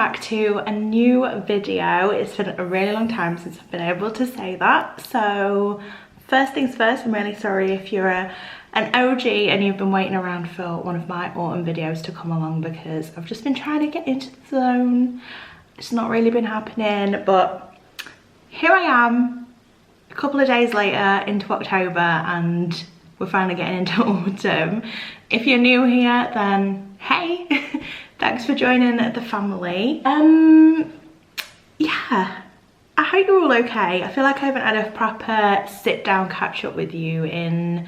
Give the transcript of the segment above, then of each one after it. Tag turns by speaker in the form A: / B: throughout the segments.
A: back to a new video. It's been a really long time since I've been able to say that. So first things first, I'm really sorry if you're an OG and you've been waiting around for one of my autumn videos to come along, because I've just been trying to get into the zone. It's not really been happening, but here I am a couple of days later into October and we're finally getting into autumn. If you're new here, then hey, thanks for joining the family. Yeah, I hope you're all okay. I feel like I haven't had a proper sit down catch up with you in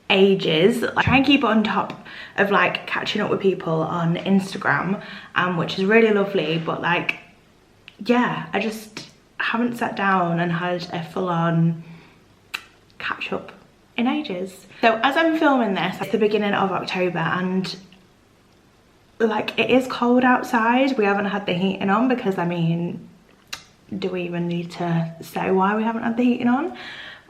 A: ages. I try and keep on top of like catching up with people on Instagram, which is really lovely, but like, yeah, I just haven't sat down and had a full-on catch up in ages. So as I'm filming this, it's the beginning of October and like it is cold outside. We haven't had the heating on because, I mean, do we even need to say why we haven't had the heating on?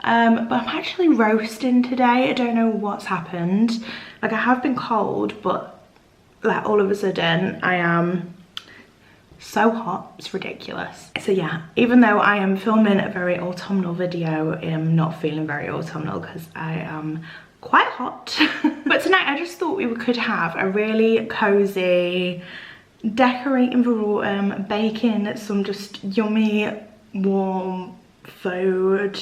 A: But I'm actually roasting today. I don't know what's happened. Like, I have been cold, but like all of a sudden I am so hot, it's ridiculous. So yeah, even though I am filming a very autumnal video, I'm not feeling very autumnal because I am quite hot. But tonight I just thought we could have a really cozy decorating for autumn, baking some just yummy warm food.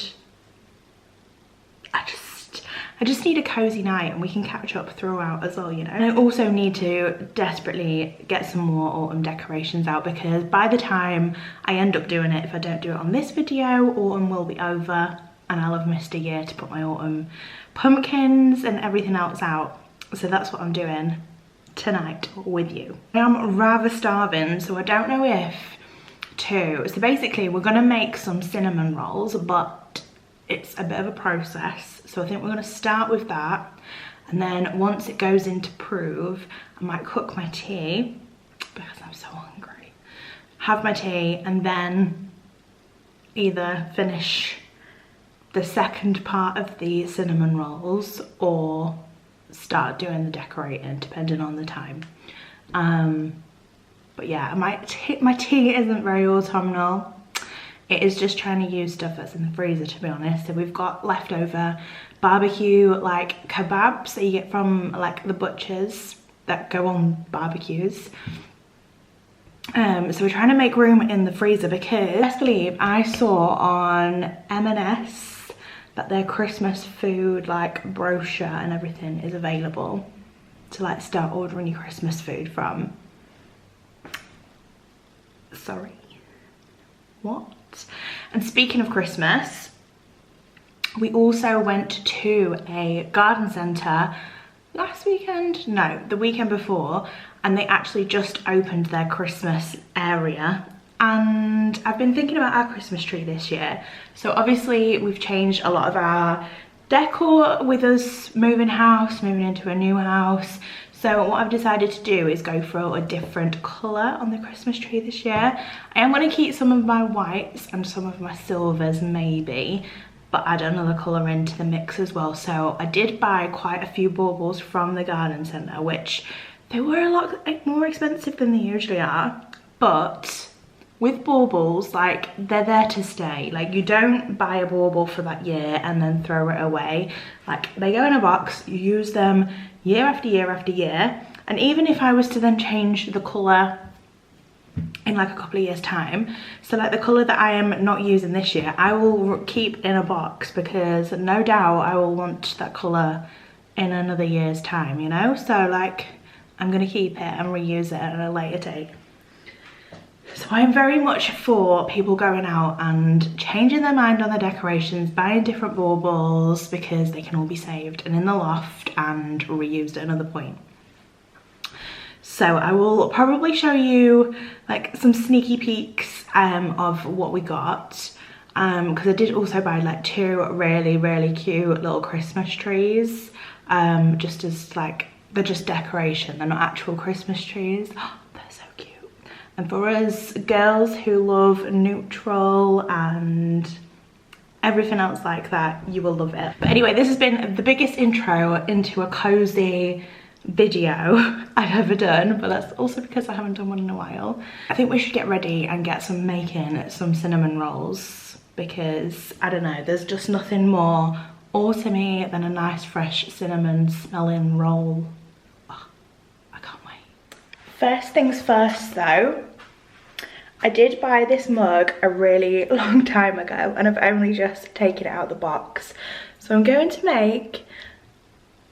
A: I just need a cozy night and we can catch up throughout as well, you know. And I also need to desperately get some more autumn decorations out, because by the time I end up doing it, if I don't do it on this video, autumn will be over and I'll have missed a year to put my autumn pumpkins and everything else out. So that's what I'm doing tonight with you. I'm rather starving, so I don't know if to. So basically we're gonna make some cinnamon rolls, but it's a bit of a process. So I think we're gonna start with that. And then once it goes into proof, I might cook my tea because I'm so hungry. Have my tea and then either finish the second part of the cinnamon rolls or start doing the decorating, depending on the time. But yeah, my tea isn't very autumnal. It is just trying to use stuff that's in the freezer, to be honest. So we've got leftover barbecue like kebabs that you get from like the butchers that go on barbecues. So we're trying to make room in the freezer because, best believe, I saw on M&S that their Christmas food like brochure and everything is available to like start ordering your Christmas food from. Sorry, what? And speaking of Christmas, we also went to a garden centre last weekend, no, the weekend before, and they actually just opened their Christmas area. And I've been thinking about our Christmas tree this year. So obviously we've changed a lot of our decor with us moving house, moving into a new house. So what I've decided to do is go for a different colour on the Christmas tree this year. I am going to keep some of my whites and some of my silvers maybe, but add another colour into the mix as well. So I did buy quite a few baubles from the garden centre, which they were a lot more expensive than they usually are. But with baubles, like, they're there to stay. Like, you don't buy a bauble for that year and then throw it away. Like, they go in a box, you use them year after year after year. And even if I was to then change the colour in like a couple of years time, so like the colour that I am not using this year, I will keep in a box, because no doubt I will want that colour in another year's time, you know. So like, I'm gonna keep it and reuse it at a later date. So I'm very much for people going out and changing their mind on their decorations, buying different baubles, because they can all be saved and in the loft and reused at another point. So I will probably show you like some sneaky peeks of what we got, because I did also buy like two really cute little Christmas trees, just as like, they're just decoration, they're not actual Christmas trees. Oh, they're so cute. And for us girls who love neutral and everything else like that, you will love it. But anyway, this has been the biggest intro into a cozy video I've ever done, but that's also because I haven't done one in a while. I think we should get ready and get making some cinnamon rolls, because I don't know, there's just nothing more autumny than a nice fresh cinnamon smelling roll. Oh, I can't wait. First things first though, I did buy this mug a really long time ago and I've only just taken it out of the box. So I'm going to make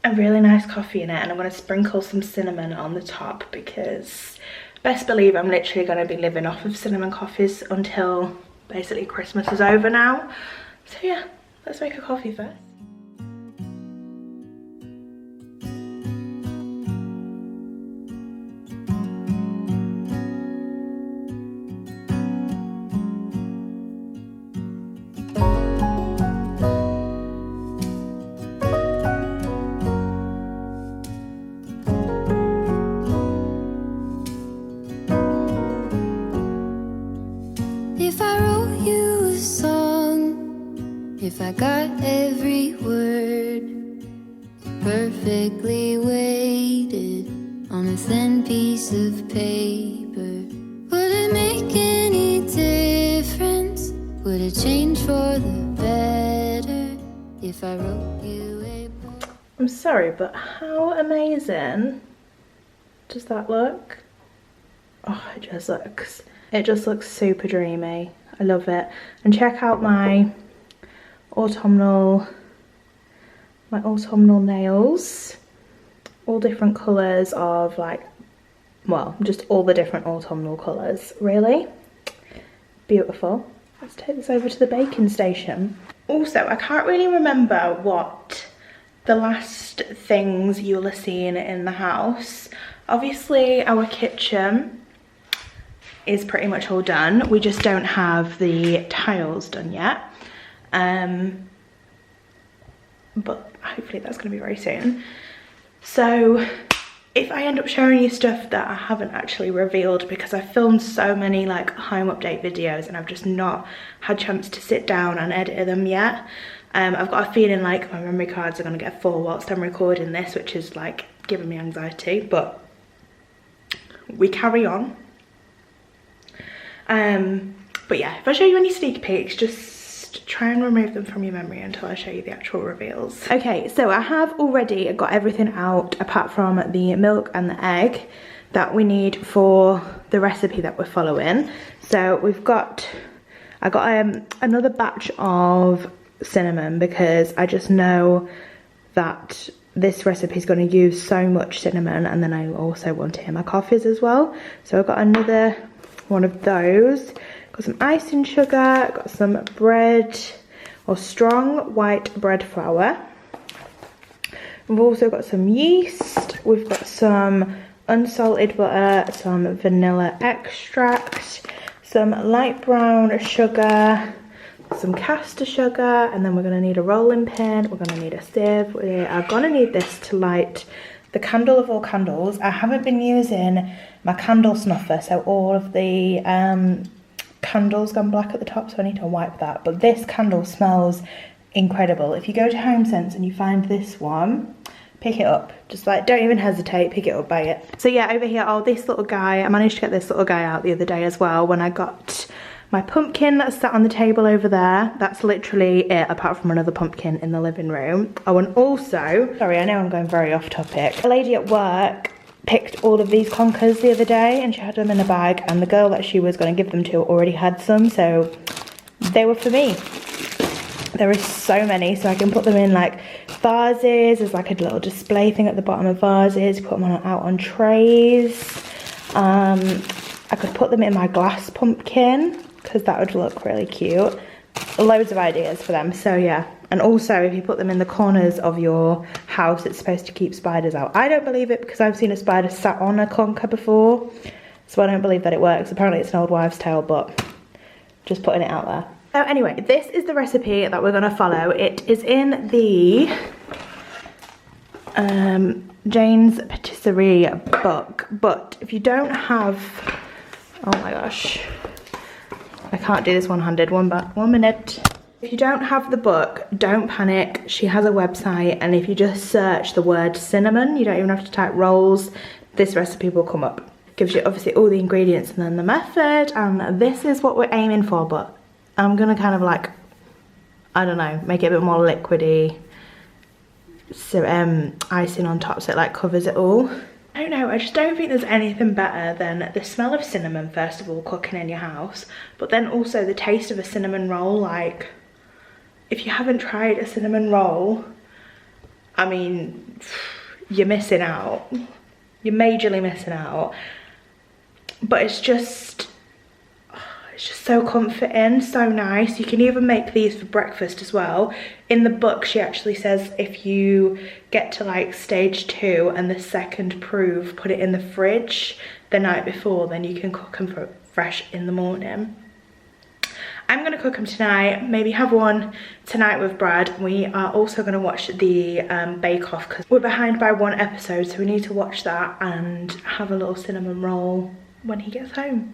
A: a really nice coffee in it, and I'm going to sprinkle some cinnamon on the top, because best believe I'm literally going to be living off of cinnamon coffees until basically Christmas is over now. So yeah, let's make a coffee first.
B: If I got every word perfectly weighted on a thin piece of paper, would it make any difference? Would it change for the better if I wrote you a book?
A: I'm sorry, but how amazing does that look? Oh, it just looks super dreamy. I love it. And check out my autumnal nails, all different colours of well, just all the different autumnal colours, really beautiful. Let's take this over to the baking station. Also, I can't really remember what the last things you'll have seen in the house. Obviously our kitchen is pretty much all done, we just don't have the tiles done yet. But hopefully that's going to be very soon. So if I end up showing you stuff that I haven't actually revealed, because I've filmed so many home update videos and I've just not had a chance to sit down and edit them yet. I've got a feeling like my memory cards are going to get full whilst I'm recording this, which is giving me anxiety, but we carry on. But yeah, if I show you any sneak peeks, just try and remove them from your memory until I show you the actual reveals. Okay, so I have already got everything out apart from the milk and the egg that we need for the recipe that we're following. So I got another batch of cinnamon, because I just know that this recipe is going to use so much cinnamon, and then I also want it in my coffees as well. So I've got another one of those. Got some icing sugar, got some bread or strong white bread flour. We've also got some yeast, we've got some unsalted butter, some vanilla extract, some light brown sugar, some caster sugar, and then we're going to need a rolling pin, we're going to need a sieve, we are going to need this to light the candle of all candles. I haven't been using my candle snuffer, so all of the candles gone black at the top, so I need to wipe that. But this candle smells incredible. If you go to HomeSense and you find this one, pick it up. Just don't even hesitate, pick it up, buy it. So yeah, over here, this little guy, I managed to get this little guy out the other day as well when I got my pumpkin that's sat on the table over there. That's literally it, apart from another pumpkin in the living room. Oh, and also, sorry, I know I'm going very off topic. A lady at work picked all of these conkers the other day and she had them in a bag, and the girl that she was going to give them to already had some, so they were for me. There is so many, so I can put them in vases. There's a little display thing at the bottom of vases, put them out on trays. I could put them in my glass pumpkin because that would look really cute. Loads of ideas for them, so yeah. And also, if you put them in the corners of your house, it's supposed to keep spiders out. I don't believe it, because I've seen a spider sat on a conker before, so I don't believe that it works. Apparently it's an old wives' tale, but just putting it out there. So anyway, this is the recipe that we're going to follow. It is in the Jane's Patisserie book, but if you don't have, oh my gosh, I can't do this one-handed. One minute. If you don't have the book, don't panic. She has a website, and if you just search the word cinnamon, you don't even have to type rolls, this recipe will come up. Gives you obviously all the ingredients and then the method, and this is what we're aiming for, but I'm gonna kind of like, I don't know, make it a bit more liquidy. So icing on top so it like covers it all. I don't know, I just don't think there's anything better than the smell of cinnamon, first of all, cooking in your house, but then also the taste of a cinnamon roll. Like, if you haven't tried a cinnamon roll, I mean, you're missing out. You're majorly missing out. But it's just so comforting, so nice. You can even make these for breakfast as well. In the book, she actually says if you get to like stage 2 and the second proof, put it in the fridge the night before, then you can cook them fresh in the morning. I'm gonna cook them tonight, maybe have one tonight with Brad. We are also gonna watch the Bake Off because we're behind by 1 episode, so we need to watch that and have a little cinnamon roll when he gets home.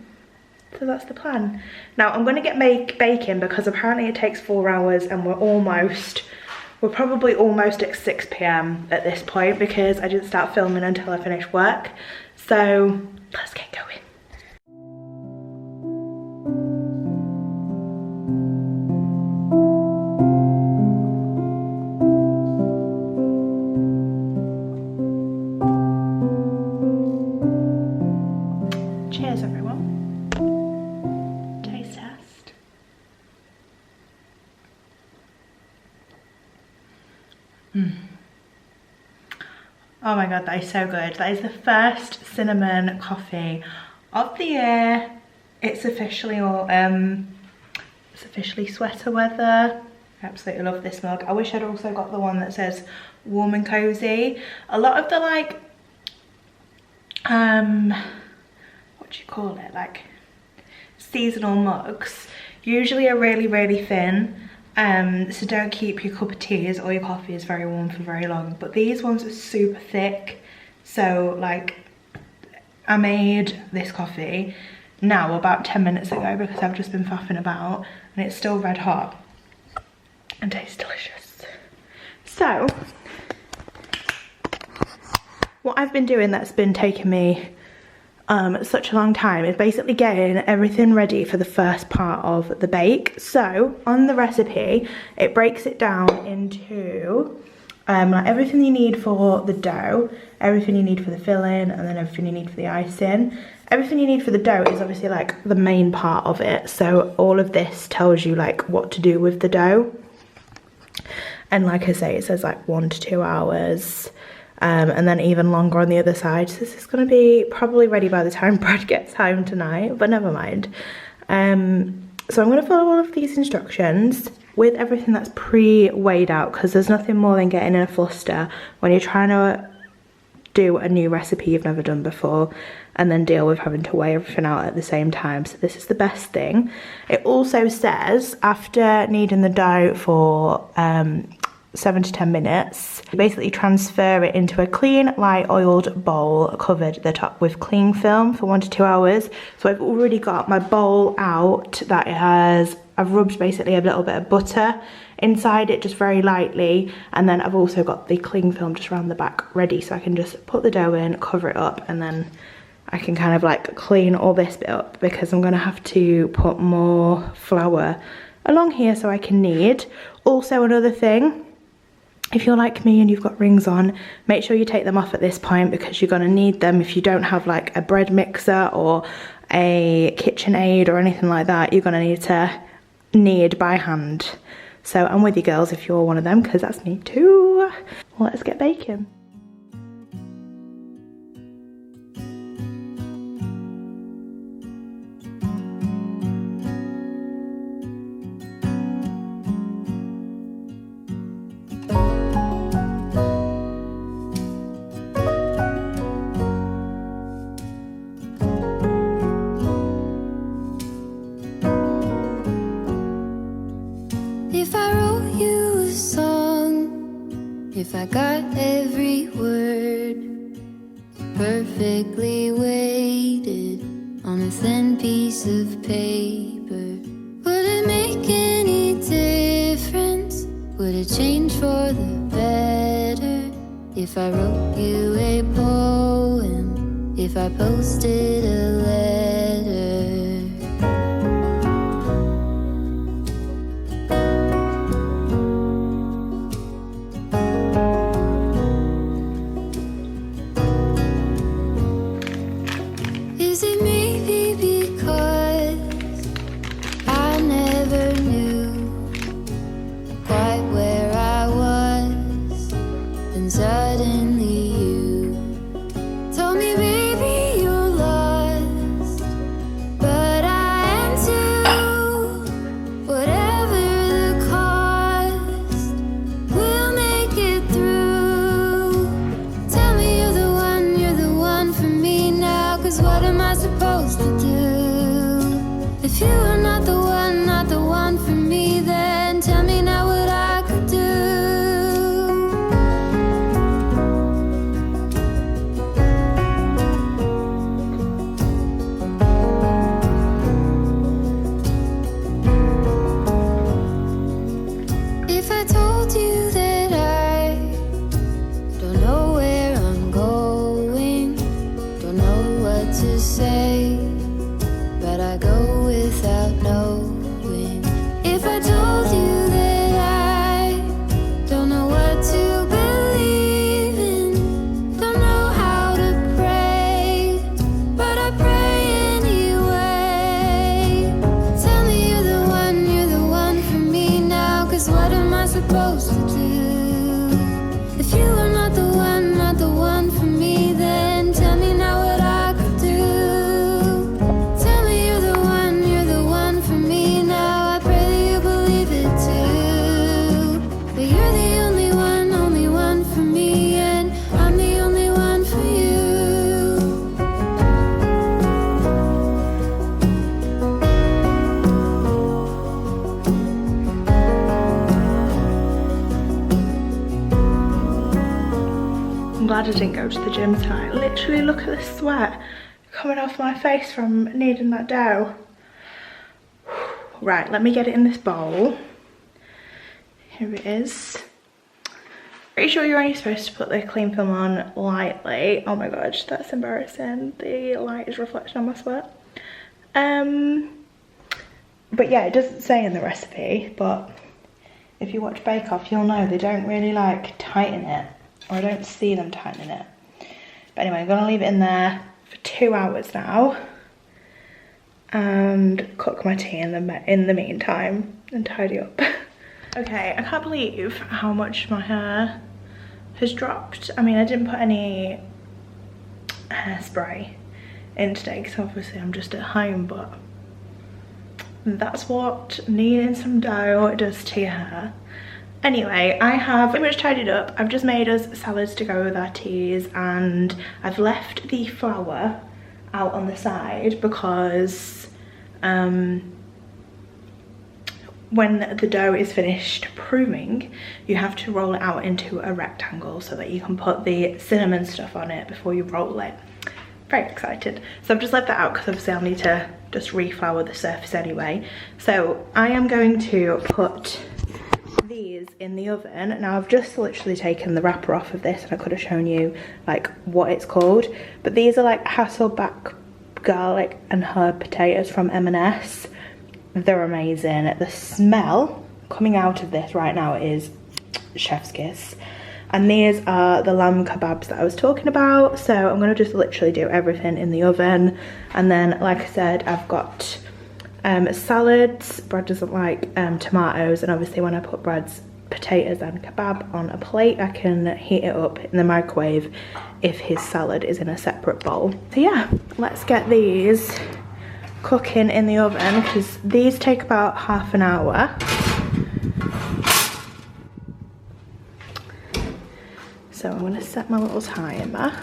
A: So that's the plan. Now I'm gonna get baking because apparently it takes 4 hours, and we're probably almost at 6 PM at this point because I didn't start filming until I finished work. So let's get going. Cheers, everyone. Taste test. Oh my god, that is so good. That is the first cinnamon coffee of the year. It's officially sweater weather. I absolutely love this mug. I wish I'd also got the one that says warm and cozy. A lot of the like what do you call it, like seasonal mugs usually are really thin, so don't keep your cup of teas or your coffees very warm for very long, but these ones are super thick. So like, I made this coffee now about 10 minutes ago because I've just been faffing about, and it's still red hot and tastes delicious. So what I've been doing that's been taking me such a long time is basically getting everything ready for the first part of the bake. So on the recipe, it breaks it down into like everything you need for the dough, everything you need for the filling, and then everything you need for the icing. Everything you need for the dough is obviously like the main part of it, so all of this tells you like what to do with the dough. And like I say, it says like 1 to 2 hours. And then even longer on the other side. So this is going to be probably ready by the time Brad gets home tonight, but never mind. So I'm going to follow all of these instructions with everything that's pre-weighed out, because there's nothing more than getting in a fluster when you're trying to do a new recipe you've never done before and then deal with having to weigh everything out at the same time. So this is the best thing. It also says after kneading the dough for 7 to 10 minutes, you basically transfer it into a clean, light oiled bowl covered the top with cling film for 1 to 2 hours. So I've already got my bowl out that I've rubbed basically a little bit of butter inside it just very lightly, and then I've also got the cling film just around the back ready, so I can just put the dough in, cover it up, and then I can kind of like clean all this bit up because I'm gonna have to put more flour along here so I can knead. Also, another thing, if you're like me and you've got rings on, make sure you take them off at this point because you're gonna need them. If you don't have like a bread mixer or a KitchenAid or anything like that, you're gonna need to knead by hand. So I'm with you girls if you're one of them, because that's me too. Let's get baking.
B: If I wrote you a song, if I got every word perfectly weighted on a thin piece of paper, would it make any difference? would it change for the better if I wrote you a poem, if I posted a letter? Is it maybe because I never knew quite where I was, and suddenly you told me, baby, you're lost, but I am too. Whatever the cost, we'll make it through. Tell me you're the one for me now, 'cause what am I supposed to do? If you are not the one for me, then tell me now what I could do. If I told you that I don't know where I'm going, don't know what to say, but I go without knowing. If I told you that I don't know what to believe in, don't know how to pray, but I pray anyway. Tell me you're the one for me now, 'cause what am I supposed to do? If you are not the one for me, then tell me now what I could do. Tell me you're the one for me now. I pray that you believe it too. But you're the only one for me, and I'm the only one for you.
A: I'm glad I didn't go to the gym tonight. Literally, look at the sweat coming off my face from kneading that dough. Right, let me get it in this bowl. Here it is. Pretty sure you're only supposed to put the cling film on lightly. Oh my god, that's embarrassing. The light is reflecting on my sweat. But yeah, it doesn't say in the recipe, but if you watch Bake Off, you'll know they don't really like tighten it, or I don't see them tightening it. But anyway, I'm gonna leave it in there for 2 hours now and cook my tea in the meantime and tidy up. Okay, I can't believe how much my hair has dropped. I mean, I didn't put any hairspray in today because obviously I'm just at home, but that's what kneading some dough does to your hair. Anyway, I have pretty much tidied up. I've just made us salads to go with our teas, and I've left the flour out on the side because when the dough is finished proving, you have to roll it out into a rectangle so that you can put the cinnamon stuff on it before you roll it. Very excited. So I've just left that out because obviously I'll need to just reflour the surface anyway. So I am going to put these in the oven. Now I've just literally taken the wrapper off of this, and I could have shown you like what it's called, but these are like Hasselback garlic and herb potatoes from M&S. They're amazing. The smell coming out of this right now is chef's kiss. And these are the lamb kebabs that I was talking about. So I'm gonna just literally do everything in the oven. And then, like I said, I've got salads. Brad doesn't like tomatoes, and obviously when I put Brad's potatoes and kebab on a plate, I can heat it up in the microwave if his salad is in a separate bowl. So yeah, let's get these cooking in the oven because these take about half an hour. So I'm gonna set my little timer.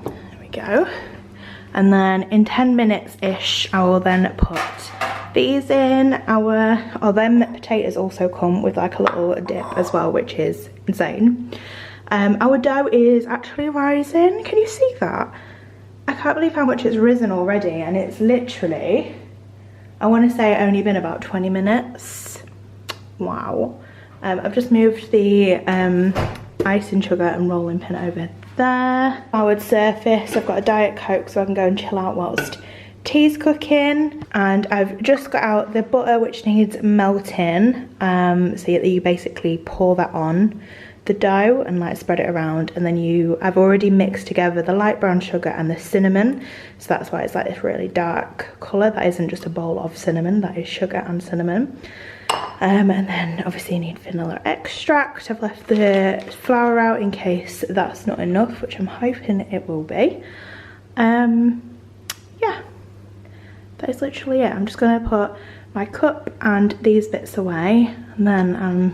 A: There we go. And then in 10 minutes-ish, I will then put these in. Them potatoes also come with like a little dip as well, which is insane. Our dough is actually rising. Can you see that? I can't believe how much it's risen already, and it's literally I want to say only been about 20 minutes. Wow. I've just moved the icing sugar and rolling pin over there. Powered surface. I've got a Diet Coke so I can go and chill out whilst tea's cooking, and I've just got out the butter which needs melting, so you basically pour that on the dough and like spread it around, and then I've already mixed together the light brown sugar and the cinnamon, so that's why it's like this really dark colour. That isn't just a bowl of cinnamon, that is sugar and cinnamon. And then obviously you need vanilla extract. I've left the flour out in case that's not enough, which I'm hoping it will be. Yeah, that is literally it. I'm just going to put my cup and these bits away, and then I'm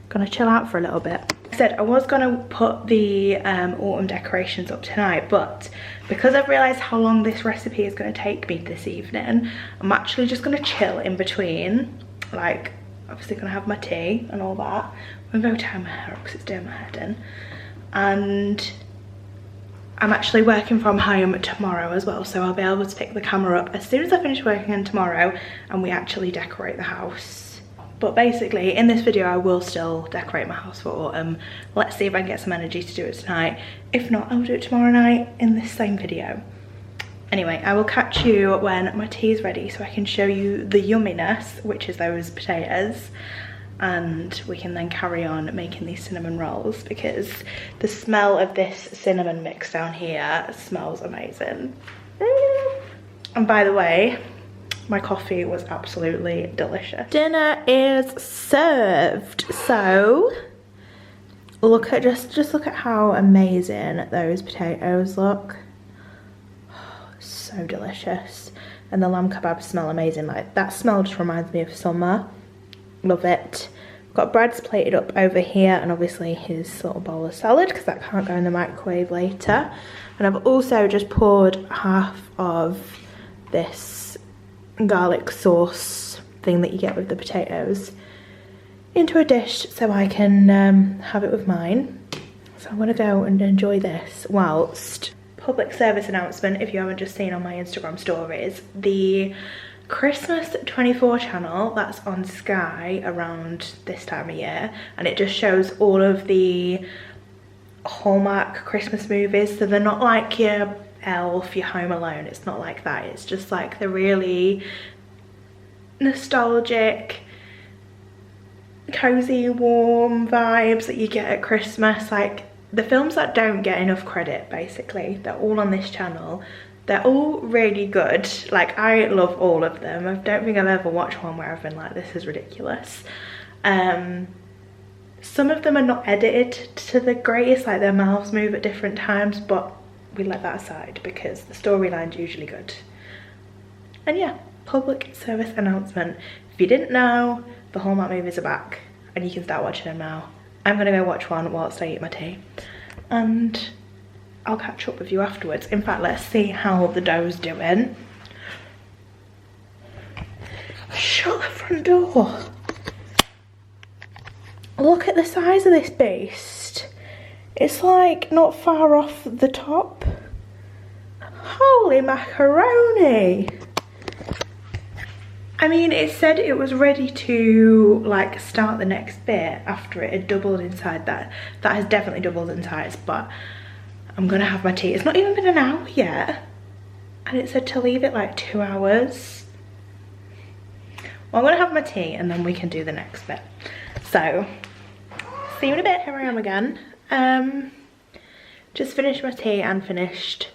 A: going to chill out for a little bit. I said I was going to put the autumn decorations up tonight, but because I've realised how long this recipe is going to take me this evening, I'm actually just going to chill in between. Like, obviously going to have my tea and all that. I'm going to go tie my hair up because it's doing my head in. And I'm actually working from home tomorrow as well, so I'll be able to pick the camera up as soon as I finish working tomorrow and we actually decorate the house. But basically, in this video, I will still decorate my house for autumn. Let's see if I can get some energy to do it tonight. If not, I'll do it tomorrow night in this same video. Anyway, I will catch you when my tea is ready so I can show you the yumminess, which is those potatoes, and we can then carry on making these cinnamon rolls because the smell of this cinnamon mix down here smells amazing. And by the way, my coffee was absolutely delicious. Dinner is served, so look at just look at how amazing those potatoes look. So delicious, and the lamb kebabs smell amazing. Like, that smell just reminds me of summer. Love it. Got Brad's plated up over here, and obviously his little bowl of salad because that can't go in the microwave later. And I've also just poured half of this garlic sauce thing that you get with the potatoes into a dish so I can have it with mine. So I'm gonna go and enjoy this whilst. Public service announcement, if you haven't just seen on my Instagram stories, the Christmas 24 channel that's on Sky around this time of year, and it just shows all of the Hallmark Christmas movies. So they're not like your Elf, your Home Alone, it's not like that. It's just like the really nostalgic, cozy, warm vibes that you get at Christmas. Like, the films that don't get enough credit, basically, they're all on this channel. They're all really good. Like, I love all of them. I don't think I've ever watched one where I've been like, this is ridiculous. Some of them are not edited to the greatest, like their mouths move at different times, but we let that aside because the storyline's usually good. And yeah, public service announcement. If you didn't know, the Hallmark movies are back and you can start watching them now. I'm gonna go watch one whilst I eat my tea, and I'll catch up with you afterwards. In fact, let's see how the dough's doing. Shut the front door. Look at the size of this beast. It's like not far off the top. Holy macaroni. I mean, it said it was ready to like start the next bit after it had doubled in size. That has definitely doubled in size, but I'm gonna have my tea. It's not even been an hour yet, and it said to leave it like 2 hours. Well, I'm gonna have my tea and then we can do the next bit. So, see you in a bit. Here I am again. Just finished my tea and finished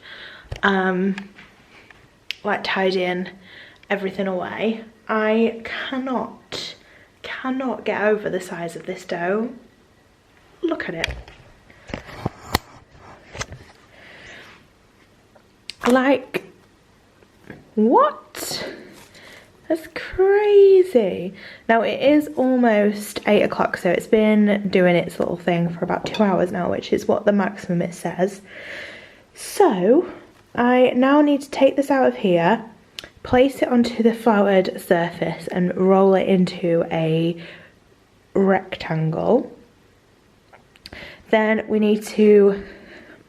A: like tidying everything away. I cannot get over the size of this dough. Look at it. Like, what? That's crazy. Now it is almost 8 o'clock, so it's been doing its little thing for about 2 hours now, which is what the maximum it says. So I now need to take this out of here, place it onto the floured surface and roll it into a rectangle. Then we need to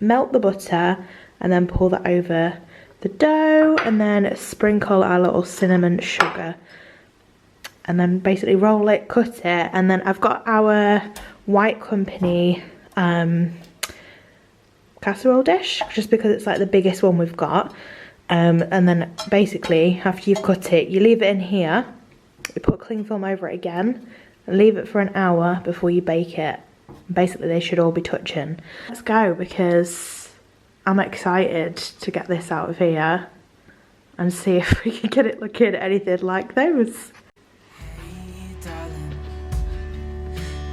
A: melt the butter and then pour that over the dough and then sprinkle our little cinnamon sugar. And then basically roll it, cut it, and then I've got our White Company casserole dish, just because it's like the biggest one we've got. And then basically after you've cut it, you leave it in here, you put cling film over it again, and leave it for an hour before you bake it. Basically they should all be touching. Let's go, because I'm excited to get this out of here and see if we can get it looking anything like those.
C: Hey darling,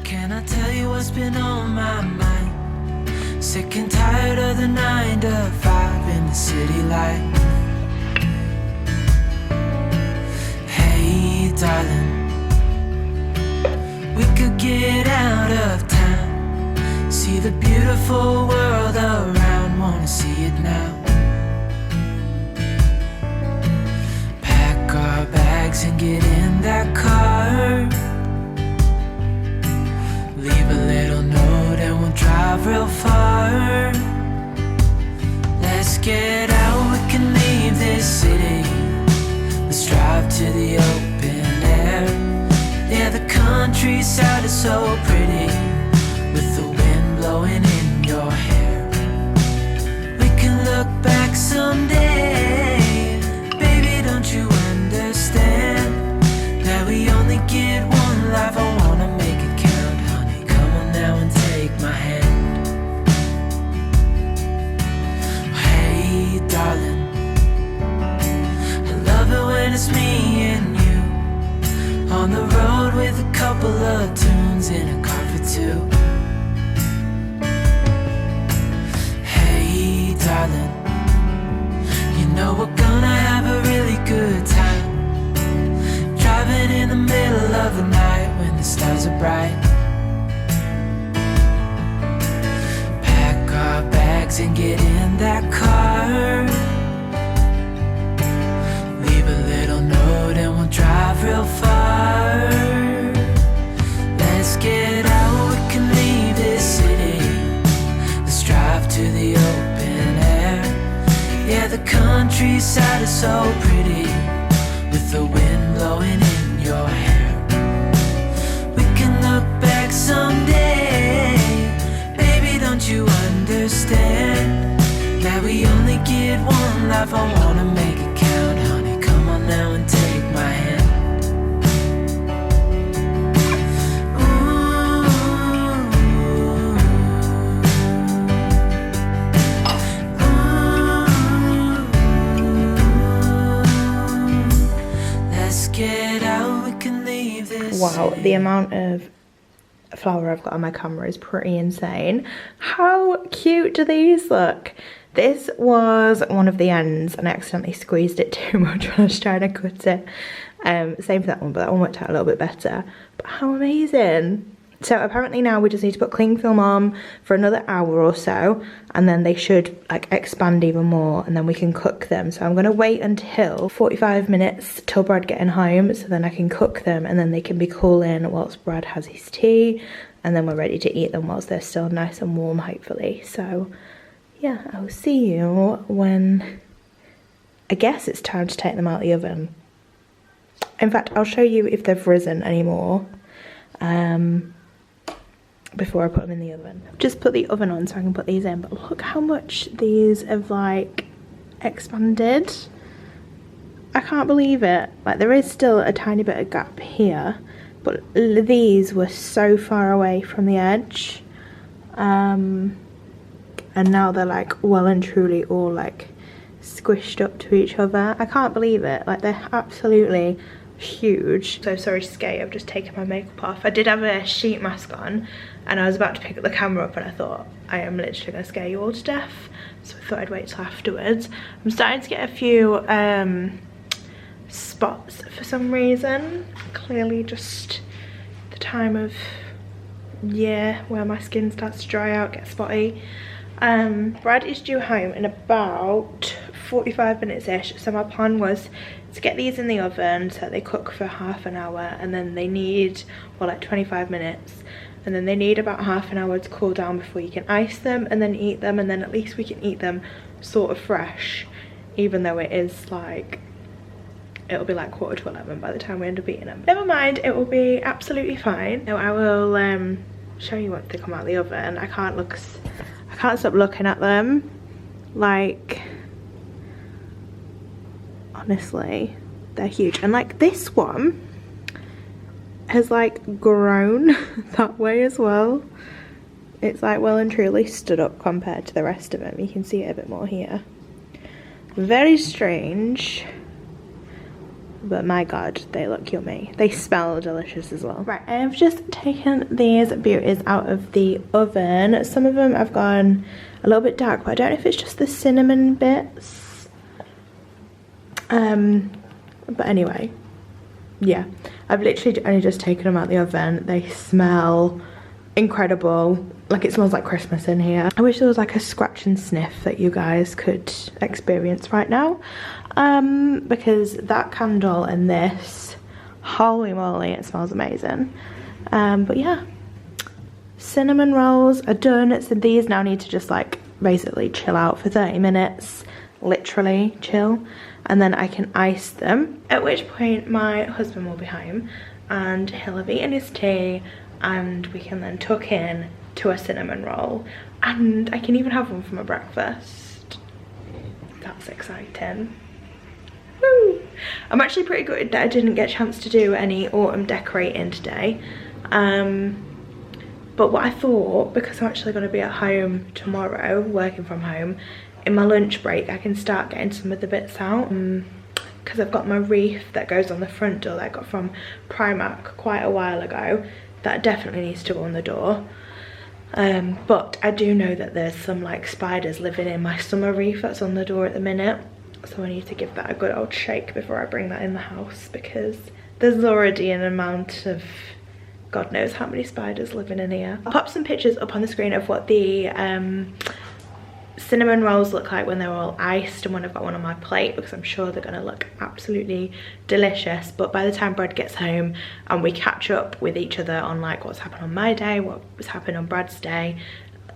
C: can I tell you what's been on my mind? Sick and tired of the 9 to 5 in the city life. Hey darling, we could get out of town, see the beautiful world around, wanna see it now. Pack our bags and get in that car, leave a little note and we'll drive real far. Let's get out, we can leave this city, let's drive to the open air. Yeah, the countryside is so pretty, with the wind blowing in your hair. We can look back someday, baby, don't you understand that we only get one life? I wanna make it count, honey, come on now and take my hand. Hey darling, I love it when it's me and you on the road with a couple of tunes in a car for two. Hey darling, you know we're gonna have a really good time, driving in the middle of the night when the stars are bright. Pack our bags and get in that car, leave a little note and we'll drive real far. Let's get out, we can leave this city, let's drive to the open air. Yeah, the countryside is so pretty, with the wind blowing in your hair. We can look back someday, baby, don't you understand that we only get one life? I wanna make it count, honey, come on now and take my hand.
A: Wow, the amount of flour I've got on my camera is pretty insane. How cute do these look? This was one of the ends and I accidentally squeezed it too much when I was trying to cut it. Same for that one, but that one worked out a little bit better. But how amazing. So apparently now we just need to put cling film on for another hour or so, and then they should like expand even more, and then we can cook them. So I'm gonna wait until 45 minutes till Brad getting home, so then I can cook them and then they can be cooling whilst Brad has his tea, and then we're ready to eat them whilst they're still nice and warm, hopefully. So yeah, I'll see you when I guess it's time to take them out of the oven. In fact, I'll show you if they've risen anymore before I put them in the oven. I've just put the oven on so I can put these in, but look how much these have like expanded. I can't believe it. Like there is still a tiny bit of gap here, but these were so far away from the edge. And now they're like well and truly all like squished up to each other. I can't believe it. Like they're absolutely huge. So sorry to scare you, I've just taken my makeup off. I did have a sheet mask on and I was about to pick up the camera up and I thought I am literally gonna scare you all to death, so I thought I'd wait till afterwards. I'm starting to get a few spots for some reason. Clearly just the time of year where my skin starts to dry out, get spotty. Brad is due home in about 45 minutes ish, so my plan was to get these in the oven so they cook for half an hour, and then they need, well, like 25 minutes, and then they need about half an hour to cool down before you can ice them and then eat them, and then at least we can eat them sort of fresh even though it is like, it'll be like 11:15 by the time we end up eating them. Never mind, it will be absolutely fine. So I will show you once they come out of the oven. I can't stop looking at them. Like, honestly, they're huge. And like this one has like grown that way as well. It's like well and truly stood up compared to the rest of them. You can see it a bit more here. Very strange, but my god, they look yummy. They smell delicious as well. Right, I've just taken these beauties out of the oven. Some of them have gone a little bit dark, but I don't know if it's just the cinnamon bits. But anyway, yeah, I've literally only just taken them out of the oven. They smell incredible. Like, it smells like Christmas in here. I wish there was like a scratch and sniff that you guys could experience right now, because that candle and this, holy moly, it smells amazing. But yeah, cinnamon rolls are done. So these now need to just like basically chill out for 30 minutes, literally chill, and then I can ice them, at which point my husband will be home and he'll have eaten his tea, and we can then tuck in to a cinnamon roll, and I can even have one for my breakfast. That's exciting. Woo! I'm actually pretty good that I didn't get a chance to do any autumn decorating today, but what I thought, because I'm actually going to be at home tomorrow working from home, in my lunch break I can start getting some of the bits out, because I've got my wreath that goes on the front door that I got from Primark quite a while ago. That definitely needs to go on the door. But I do know that there's some like spiders living in my summer wreath that's on the door at the minute, so I need to give that a good old shake before I bring that in the house, because there's already an amount of God knows how many spiders living in here. I'll pop some pictures up on the screen of what the cinnamon rolls look like when they're all iced and when I've got one on my plate, because I'm sure they're going to look absolutely delicious. But by the time Brad gets home and we catch up with each other on like what's happened on my day, what was happening on Brad's day,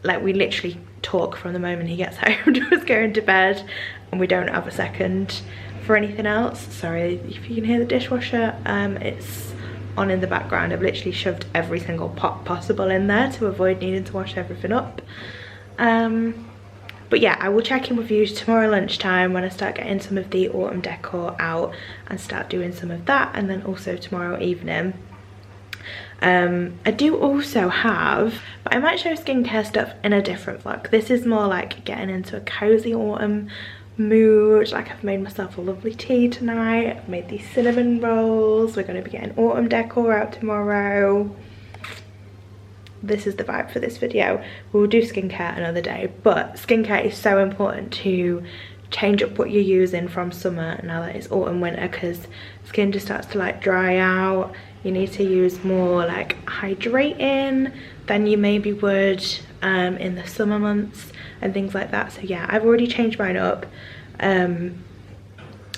A: like we literally talk from the moment he gets home to us going to bed, and we don't have a second for anything else. Sorry if you can hear the dishwasher, it's on in the background. I've literally shoved every single pot possible in there to avoid needing to wash everything up. But yeah, I will check in with you tomorrow lunchtime when I start getting some of the autumn decor out and start doing some of that, and then also tomorrow evening. I do also have, but I might show skincare stuff in a different vlog. This is more like getting into a cozy autumn mood. Like, I've made myself a lovely tea tonight, I've made these cinnamon rolls, we're going to be getting autumn decor out tomorrow. This is the vibe for this video. We'll do skincare another day, but skincare is so important to change up what you're using from summer now that it's autumn winter, because skin just starts to like dry out. You need to use more like hydrating than you maybe would in the summer months and things like that. So yeah, I've already changed mine up, and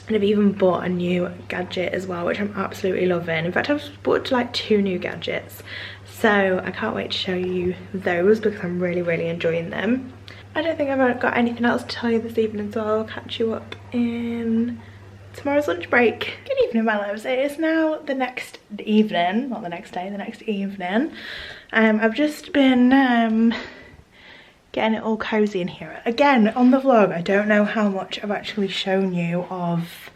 A: I've even bought a new gadget as well, which I'm absolutely loving. In fact, I've bought like 2 new gadgets, so I can't wait to show you those because I'm really enjoying them. I don't think I've got anything else to tell you this evening, so I'll catch you up in tomorrow's lunch break. Good evening, my loves. It is now the next evening, not the next day, the next evening. I've just been getting it all cozy in here. Again, on the vlog, I don't know how much I've actually shown you of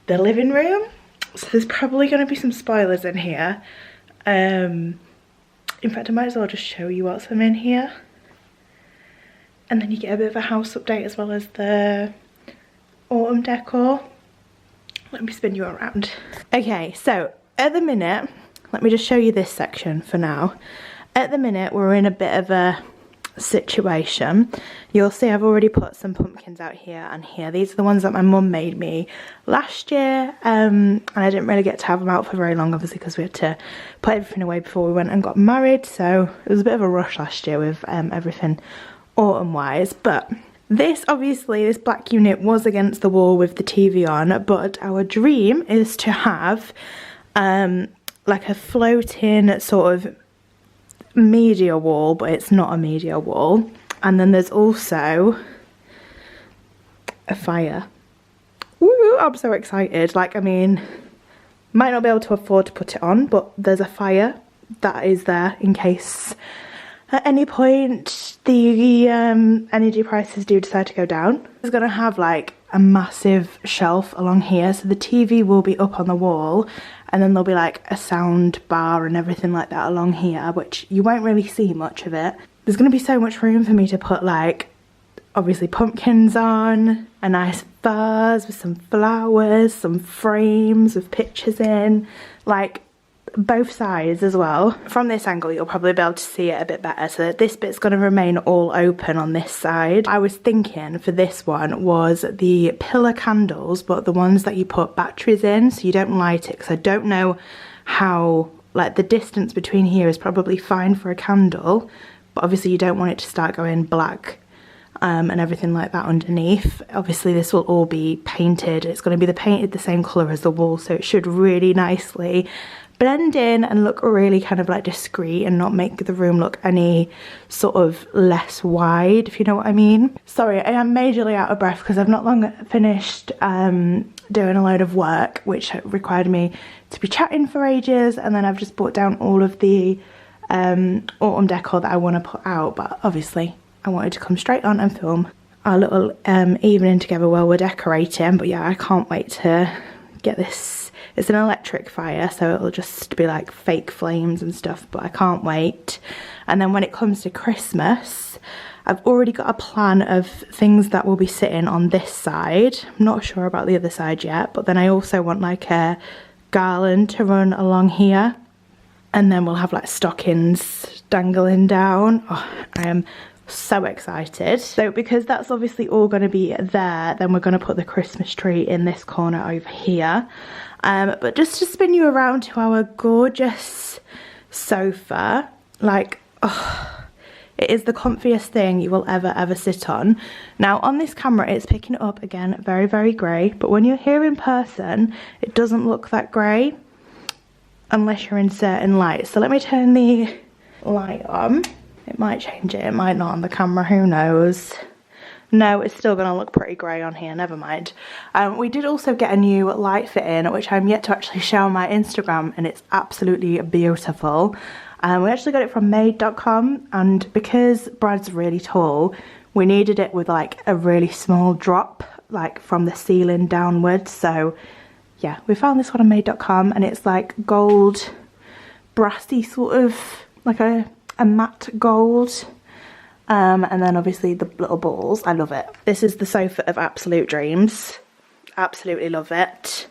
A: the living room, so there's probably going to be some spoilers in here. In fact, I might as well just show you what's in here, and then you get a bit of a house update as well as the autumn decor. Let me spin you around. Okay, so at the minute, let me just show you this section for now. At the minute, we're in a bit of a situation. You'll see I've already put some pumpkins out here and here. These are the ones that my mum made me last year, and I didn't really get to have them out for very long, obviously, because we had to put everything away before we went and got married, so it was a bit of a rush last year with everything autumn wise. But this, obviously, this black unit was against the wall with the TV on, but our dream is to have like a floating sort of media wall, but it's not a media wall. And then there's also a fire Woo, I'm so excited. Like, I mean, might not be able to afford to put it on, but there's a fire that is there in case at any point the energy prices do decide to go down. It's gonna have like a massive shelf along here, so the TV will be up on the wall, and then there'll be like a sound bar and everything like that along here, which you won't really see much of it. There's gonna be so much room for me to put like, obviously pumpkins on, a nice vase with some flowers, some frames with pictures in, like both sides as well. From this angle you'll probably be able to see it a bit better, so this bit's going to remain all open on this side. I was thinking for this one was the pillar candles, but the ones that you put batteries in so you don't light it, because I don't know how, like the distance between here is probably fine for a candle, but obviously you don't want it to start going black and everything like that underneath. Obviously this will all be painted. It's going to be painted the same colour as the wall, so it should really nicely blend in and look really kind of like discreet and not make the room look any sort of less wide, if you know what I mean. Sorry, I am majorly out of breath because I've not long finished doing a load of work which required me to be chatting for ages, and then I've just brought down all of the autumn decor that I want to put out, but obviously I wanted to come straight on and film our little evening together while we're decorating. But yeah, I can't wait to get this. It's an electric fire, so it'll just be like fake flames and stuff, but I can't wait. And then when it comes to Christmas, I've already got a plan of things that will be sitting on this side. I'm not sure about the other side yet, but then I also want like a garland to run along here, and then we'll have like stockings dangling down. Oh, I am so excited. So because that's obviously all going to be there, then we're going to put the Christmas tree in this corner over here. But just to spin you around to our gorgeous sofa, like, oh, it is the comfiest thing you will ever sit on. Now on this camera it's picking it up again very, very grey, but when you're here in person it doesn't look that grey unless you're in certain light. So let me turn the light on. It might change it, it might not on the camera, who knows. No, it's still going to look pretty grey on here, never mind. We did also get a new light fit in, which I'm yet to actually show on my Instagram, and it's absolutely beautiful. We actually got it from made.com, and because Brad's really tall, we needed it with like a really small drop, like from the ceiling downwards. So yeah, we found this one on made.com, and it's like gold, brassy sort of, like a matte gold. And then obviously the little balls, I love it. This is the sofa of absolute dreams. Absolutely love it.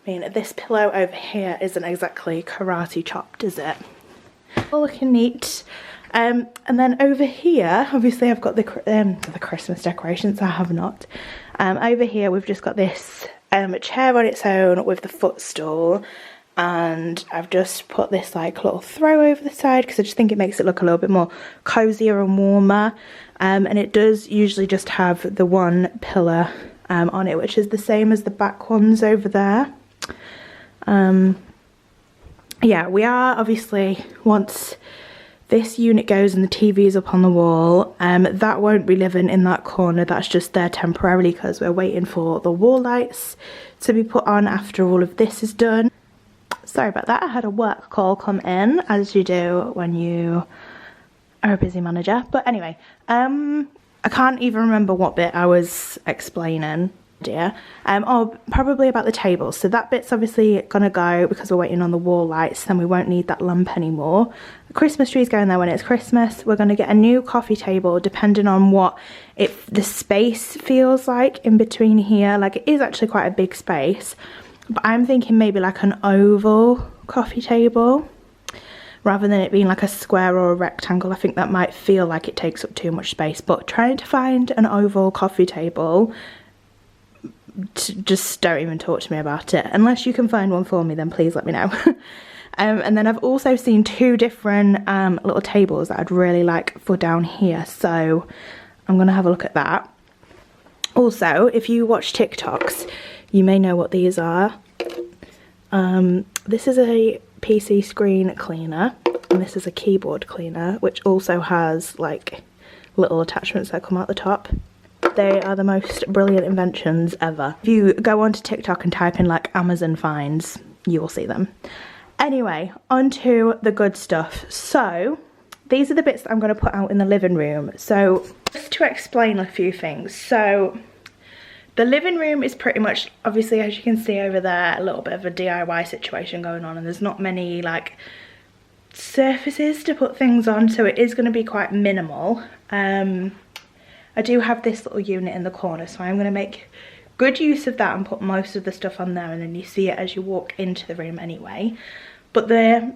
A: I mean, this pillow over here isn't exactly karate chopped, is it? All looking neat. And then over here, obviously I've got the Christmas decorations, I have not. Over here we've just got this chair on its own with the footstool. And I've just put this like little throw over the side because I just think it makes it look a little bit more cozier and warmer. And it does usually just have the one pillar on it, which is the same as the back ones over there. Yeah, we are obviously, once this unit goes and the TV is up on the wall, that won't be living in that corner. That's just there temporarily because we're waiting for the wall lights to be put on after all of this is done. Sorry about that, I had a work call come in, as you do when you are a busy manager. But anyway, I can't even remember what bit I was explaining, dear. Oh, probably about the table. So that bit's obviously gonna go because we're waiting on the wall lights, then we won't need that lamp anymore. The Christmas tree's going there when it's Christmas. We're gonna get a new coffee table depending on what the space feels like in between here. Like, it is actually quite a big space. But I'm thinking maybe like an oval coffee table rather than it being like a square or a rectangle. I think that might feel like it takes up too much space, but trying to find an oval coffee table, just don't even talk to me about it. Unless you can find one for me, then please let me know. And then I've also seen two different little tables that I'd really like for down here, so I'm gonna have a look at that. Also, if you watch TikToks, you may know what these are. This is a PC screen cleaner, and this is a keyboard cleaner, which also has like little attachments that come out the top. They are the most brilliant inventions ever. If you go onto TikTok and type in like Amazon finds, you will see them. Anyway, on to the good stuff. So these are the bits that I'm going to put out in the living room. So just to explain a few things. So the living room is pretty much, obviously, as you can see over there, a little bit of a DIY situation going on, and there's not many like surfaces to put things on, so it is going to be quite minimal. I do have this little unit in the corner, so I'm going to make good use of that and put most of the stuff on there, and then you see it as you walk into the room anyway. But the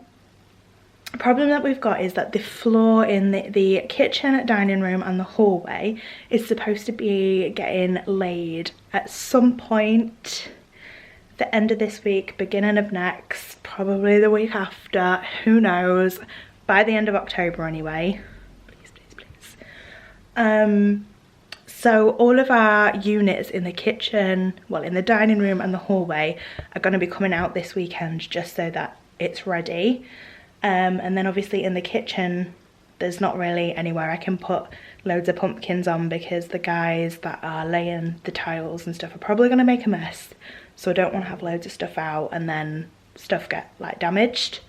A: problem that we've got is that the floor in the kitchen, dining room and the hallway is supposed to be getting laid at some point, the end of this week, beginning of next, probably the week after, who knows, by the end of October anyway. Please, please, please. So all of our units in the kitchen, well, in the dining room and the hallway are going to be coming out this weekend, just so that it's ready. And then obviously in the kitchen, there's not really anywhere I can put loads of pumpkins on, because the guys that are laying the tiles and stuff are probably going to make a mess. So I don't want to have loads of stuff out and then stuff get like damaged.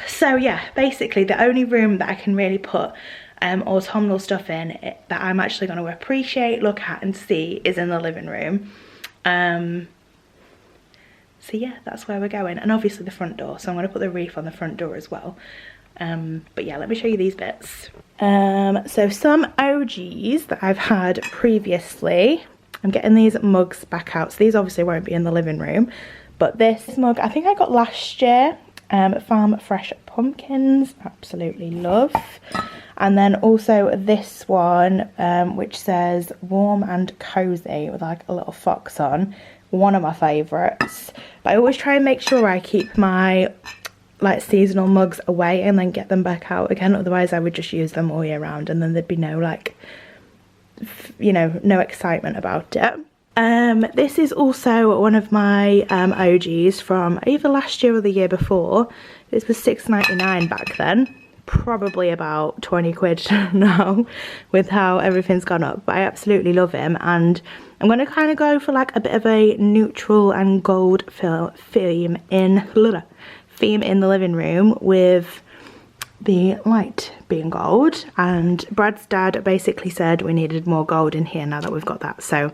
A: So yeah, basically the only room that I can really put autumnal stuff in that I'm actually going to appreciate, look at and see is in the living room. So yeah, that's where we're going. And obviously the front door, so I'm going to put the wreath on the front door as well. But yeah, let me show you these bits. So some OGs that I've had previously, I'm getting these mugs back out. So these obviously won't be in the living room, but this mug I think I got last year. Farm Fresh Pumpkins, absolutely love. And then also this one, which says warm and cozy with like a little fox on, one of my favourites. But I always try and make sure I keep my like seasonal mugs away and then get them back out again, otherwise I would just use them all year round and then there'd be no like, you know, no excitement about it. This is also one of my OGs from either last year or the year before. This was £6.99 back then, probably about 20 quid now with how everything's gone up, but I absolutely love him. And I'm going to kind of go for like a bit of a neutral and gold theme in the living room, with the light being gold. And Brad's dad basically said we needed more gold in here now that we've got that, so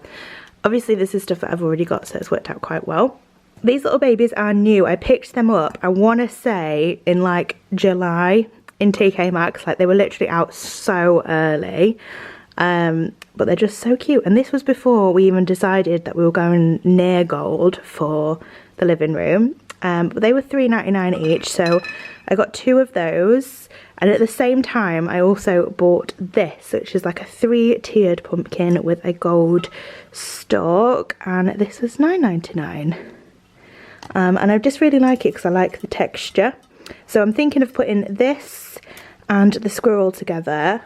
A: obviously this is stuff that I've already got, so it's worked out quite well. These little babies are new. I picked them up, I want to say in like July in TK Maxx. Like they were literally out so early, but they're just so cute. And this was before we even decided that we were going near gold for the living room. But they were £3.99 each, so I got 2 of those. And at the same time I also bought this, which is like a 3-tiered pumpkin with a gold stalk, and this was £9.99. And I just really like it because I like the texture. So I'm thinking of putting this and the squirrel together,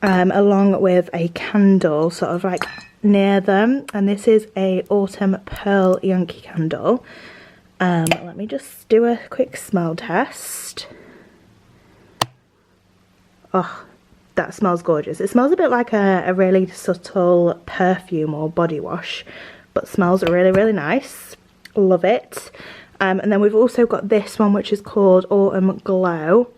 A: along with a candle sort of like near them. And this is a autumn pearl Yankee candle. Let me just do a quick smell test. Oh, that smells gorgeous. It smells a bit like a really subtle perfume or body wash, but smells really, really nice. Love it. And then we've also got this one, which is called Autumn Glow.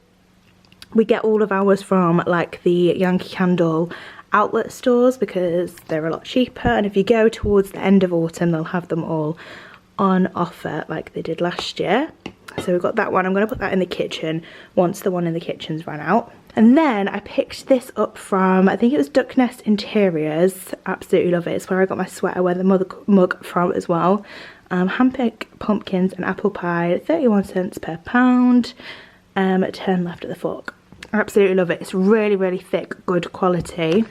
A: We get all of ours from like the Yankee Candle outlet stores because they're a lot cheaper, and if you go towards the end of autumn they'll have them all on offer like they did last year. So we've got that one. I'm going to put that in the kitchen once the one in the kitchen's run out. And then I picked this up from, I think it was Duck Nest Interiors. Absolutely love it. It's where I got my sweater weather mug from as well. Hand-picked pumpkins and apple pie, 31 cents per pound. 10 left at the fork. I absolutely love it. It's really, really thick, good quality.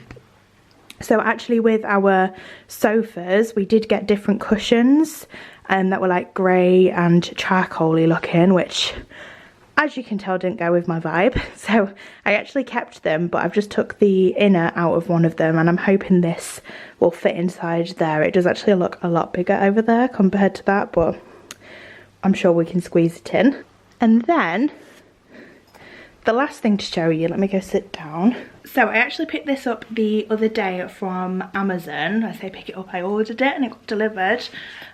A: So actually with our sofas, we did get different cushions that were like grey and charcoaly looking, which, as you can tell, didn't go with my vibe. So I actually kept them, but I've just took the inner out of one of them, and I'm hoping this will fit inside there. It does actually look a lot bigger over there compared to that, but I'm sure we can squeeze it in. And then the last thing to show you, let me go sit down. So I actually picked this up the other day from Amazon. I say pick it up, I ordered it and it got delivered.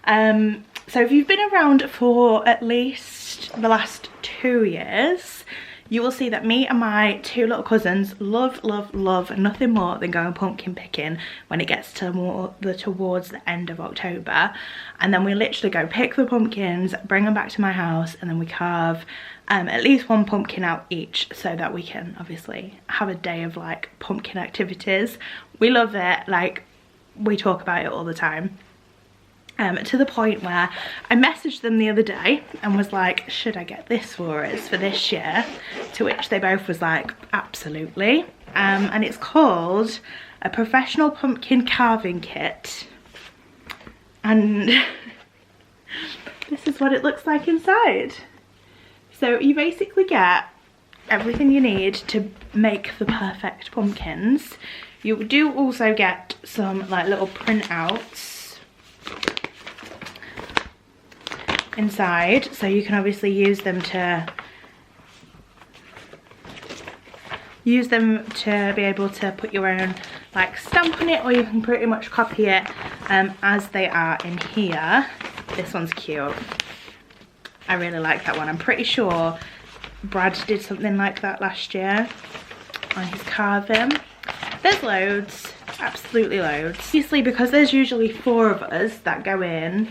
A: So if you've been around for at least the last 2 years, you will see that me and my 2 little cousins love nothing more than going pumpkin picking when it gets to towards the end of October. And then we literally go pick the pumpkins, bring them back to my house, and then we carve at least 1 pumpkin out each so that we can obviously have a day of like pumpkin activities. We love it, like we talk about it all the time. To the point where I messaged them the other day and was like, should I get this for us for this year? To which they both was like, absolutely. And it's called a professional pumpkin carving kit. And this is what it looks like inside. So you basically get everything you need to make the perfect pumpkins. You do also get some like little printouts inside, so you can obviously use them to be able to put your own like stamp on it, or you can pretty much copy it as they are in here. This one's cute. I really like that one. I'm pretty sure Brad did something like that last year on his carving. There's loads, absolutely loads. Obviously, because there's usually 4 of us that go in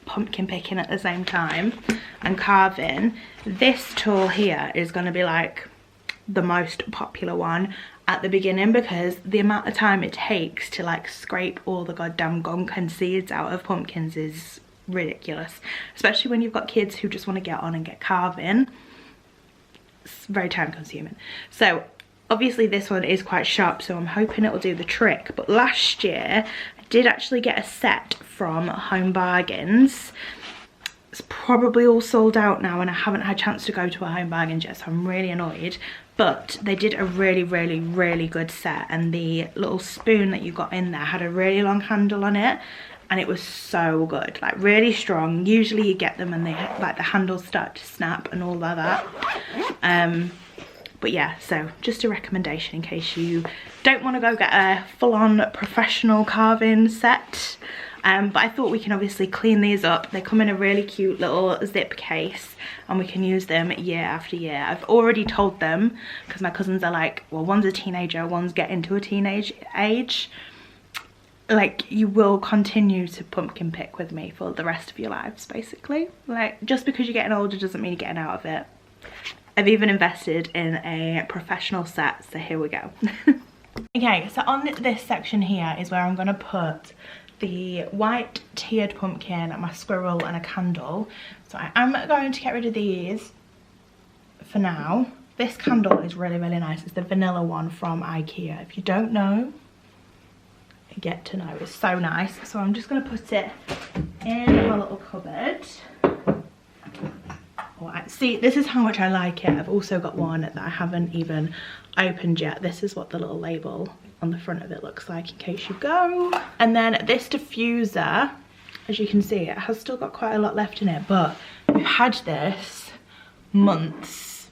A: pumpkin picking at the same time and carving, this tool here is going to be like the most popular one at the beginning, because the amount of time it takes to like scrape all the goddamn gunk and seeds out of pumpkins is ridiculous, especially when you've got kids who just want to get on and get carving. It's very time consuming. So obviously this one is quite sharp, so I'm hoping it will do the trick. But last year I did actually get a set from Home Bargains. It's probably all sold out now and I haven't had a chance to go to a Home Bargains yet, so I'm really annoyed. But they did a really good set, and the little spoon that you got in there had a really long handle on it, and it was so good, like really strong. Usually you get them and they like the handles start to snap and all of that. But yeah, so just a recommendation in case you don't want to go get a full-on professional carving set. But I thought we can obviously clean these up. They come in a really cute little zip case and we can use them year after year. I've already told them, because my cousins are like, well, one's a teenager, one's getting to a teenage age. Like, you will continue to pumpkin pick with me for the rest of your lives, basically. Like, just because you're getting older doesn't mean you're getting out of it. I've even invested in a professional set, so here we go. Okay, so on this section here is where I'm going to put the white tiered pumpkin, my squirrel and a candle. So I am going to get rid of these for now. This candle is really nice. It's the vanilla one from IKEA. If you don't know, get to know. It's so nice. So I'm just going to put it in my little cupboard. See, this is how much I like it. I've also got one that I haven't even opened yet. This is what the little label on the front of it looks like, in case you go. And then this diffuser, as you can see, it has still got quite a lot left in it, but we've had this months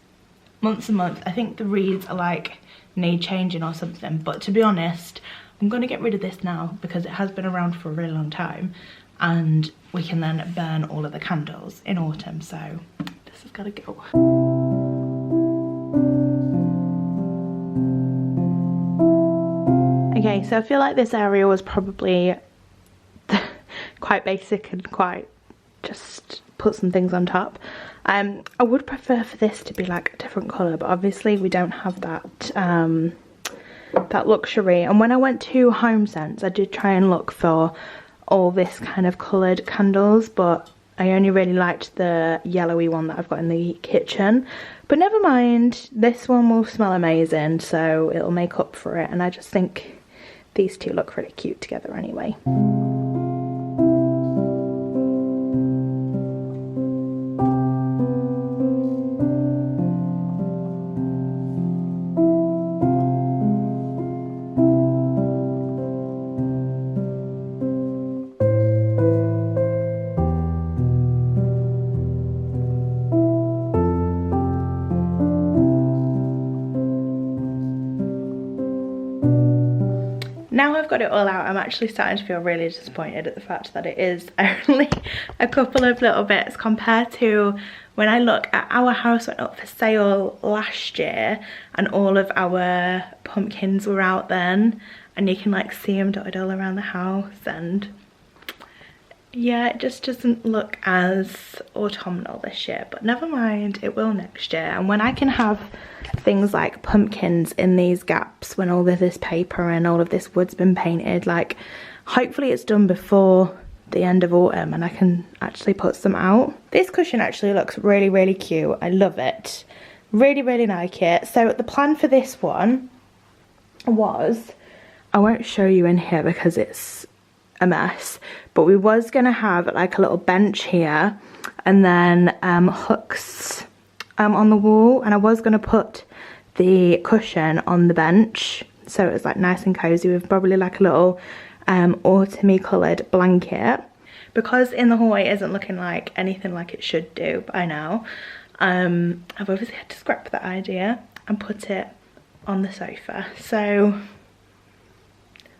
A: and months. I think the reeds are like need changing or something, but to be honest, I'm going to get rid of this now because it has been around for a really long time, and we can then burn all of the candles in autumn. So this has got to go. Okay, so I feel like this area was probably quite basic and quite just put some things on top. I would prefer for this to be like a different colour, but obviously we don't have that that luxury. And when I went to Home Sense, I did try and look for all this kind of coloured candles, but I only really liked the yellowy one that I've got in the kitchen. But never mind, this one will smell amazing, so it'll make up for it. And I just think these two look really cute together anyway. now I've got it all out, I'm actually starting to feel really disappointed at the fact that it is only a couple of little bits compared to when I look at our house went up for sale last year and all of our pumpkins were out then, and you can like see them dotted all around the house, and yeah, it just doesn't look as autumnal this year, but never mind, it will next year. And when I can have things like pumpkins in these gaps, when all of this paper and all of this wood's been painted, like hopefully it's done before the end of autumn and I can actually put some out. This cushion actually looks really, really cute. I love it. Really, really like it. So the plan for this one was, I won't show you in here because it's a mess, but we was gonna have like a little bench here and then hooks on the wall, and I was gonna put the cushion on the bench so it was like nice and cozy with probably like a little autumny coloured blanket. Because in the hallway it isn't looking like anything like it should do by now, I've obviously had to scrap that idea and put it on the sofa. So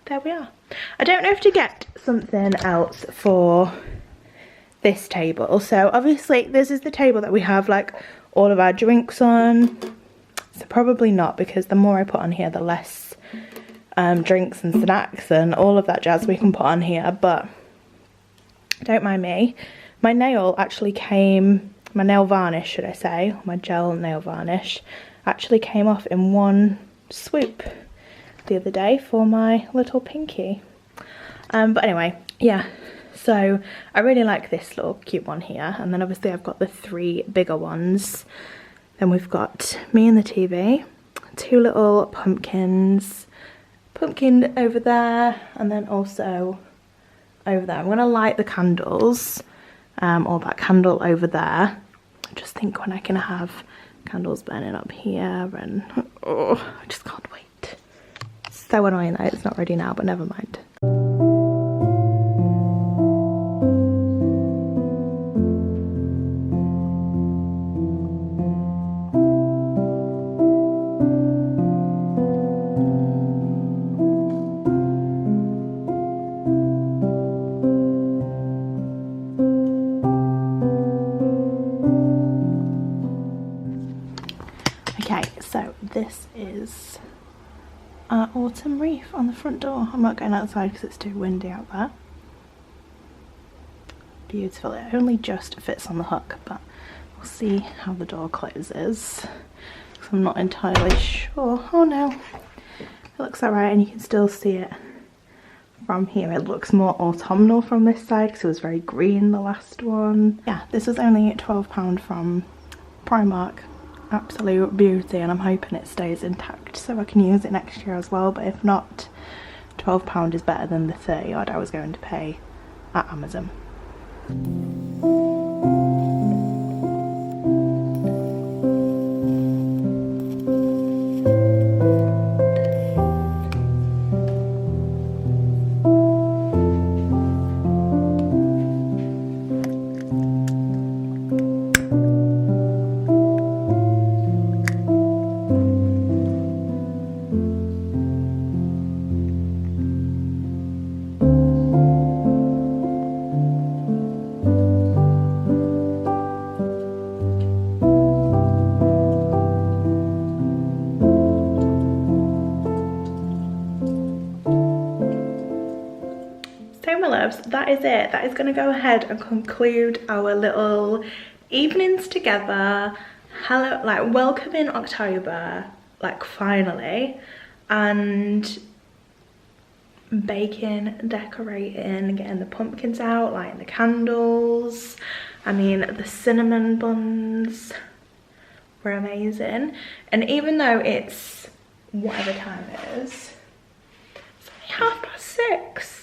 A: there we are. I don't know if to get something else for this table. So obviously this is the table that we have like all of our drinks on. So probably not, because the more I put on here the less drinks and snacks and all of that jazz we can put on here, but don't mind me. My nail actually came, my nail varnish should I say, my gel nail varnish actually came off in one swoop the other day for my little pinky. But anyway, yeah, so I really like this little cute one here, and then obviously I've got the 3 bigger ones. Then we've got me and the TV, 2 little pumpkins, pumpkin over there, and then also over there. I'm gonna light the candles, or that candle over there. I just think when I can have candles burning up here, and oh, I just can't wait. So annoying that it's not ready now, but never mind. Okay, so this is our autumn wreath on the front door. I'm not going outside because it's too windy out there. Beautiful. It only just fits on the hook, but we'll see how the door closes because I'm not entirely sure. Oh no, it looks alright, and you can still see it from here. It looks more autumnal from this side because it was very green the last one. Yeah, this was only £12 from Primark. Absolute beauty, and I'm hoping it stays intact so I can use it next year as well, but if not, £12 is better than the 30 odd I was going to pay at Amazon. That is it. That is going to go ahead and conclude our little evenings together. Hello, like welcome in October, like finally, and baking, decorating, getting the pumpkins out, lighting the candles. I mean, the cinnamon buns were amazing, and even though it's whatever time it is, it's only 6:30.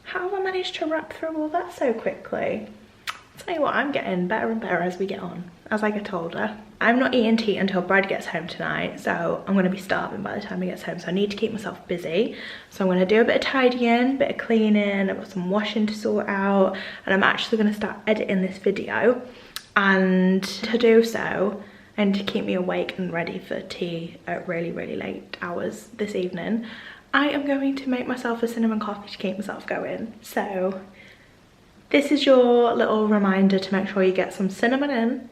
A: How have I managed to wrap through all that so quickly? I'll tell you what, I'm getting better and better as we get on, as I get older. I'm not eating tea until Brad gets home tonight, so I'm gonna be starving by the time he gets home, so I need to keep myself busy. So I'm gonna do a bit of tidying, a bit of cleaning, I've got some washing to sort out, and I'm actually gonna start editing this video. And to do so, and to keep me awake and ready for tea at really, really late hours this evening, I am going to make myself a cinnamon coffee to keep myself going. So this is your little reminder to make sure you get some cinnamon in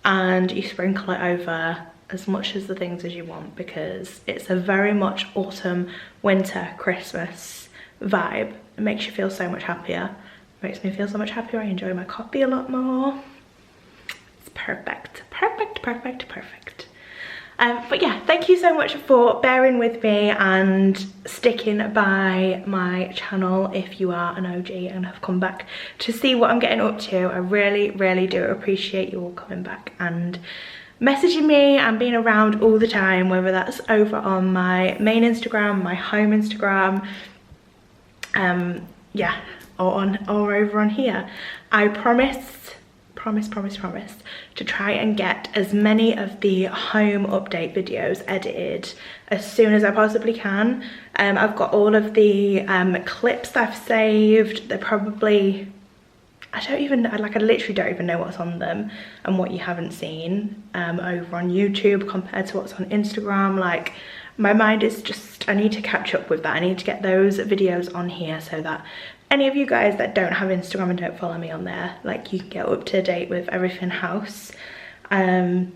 A: and you sprinkle it over as much as the things as you want, because it's a very much autumn, winter, Christmas vibe. It makes you feel so much happier. It makes me feel so much happier. I enjoy my coffee a lot more. It's perfect, perfect, perfect, perfect. But yeah, thank you so much for bearing with me and sticking by my channel if you are an OG and have come back to see what I'm getting up to. I really, really do appreciate you all coming back and messaging me and being around all the time, whether that's over on my main Instagram, my home Instagram, yeah, or over on here. I promise to try and get as many of the home update videos edited as soon as I possibly can. I've got all of the clips that I've saved. They're probably, I literally don't even know what's on them and what you haven't seen over on YouTube compared to what's on Instagram. Like, my mind is just, I need to catch up with that. I need to get those videos on here so that any of you guys that don't have Instagram and don't follow me on there, like, you can get up to date with everything house. And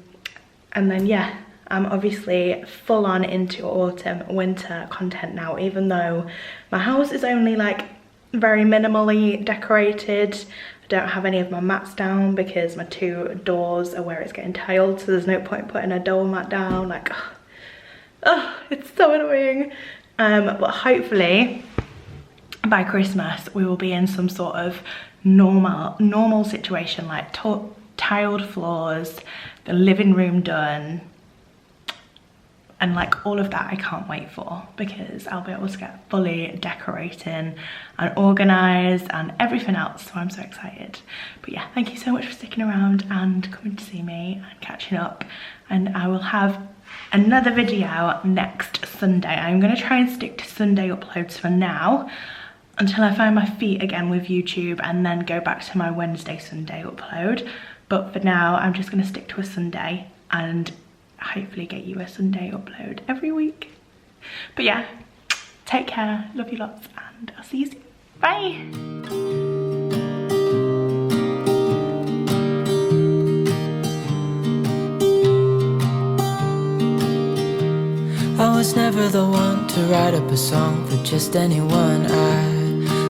A: then yeah, I'm obviously full on into autumn, winter content now, even though my house is only like very minimally decorated. I don't have any of my mats down because my 2 doors are where it's getting tiled, so there's no point putting a doormat down. Like, oh, it's so annoying. But hopefully by Christmas we will be in some sort of normal situation, like tiled floors, the living room done, and like all of that I can't wait for, because I'll be able to get fully decorating and organised and everything else, so I'm so excited. But yeah, thank you so much for sticking around and coming to see me and catching up, and I will have another video next Sunday. I'm going to try and stick to Sunday uploads for now until I find my feet again with YouTube, and then go back to my Wednesday, Sunday upload. But for now, I'm just going to stick to a Sunday and hopefully get you a Sunday upload every week. But yeah, take care, love you lots, and I'll see you soon. Bye.
C: I was never the one to write up a song for just anyone.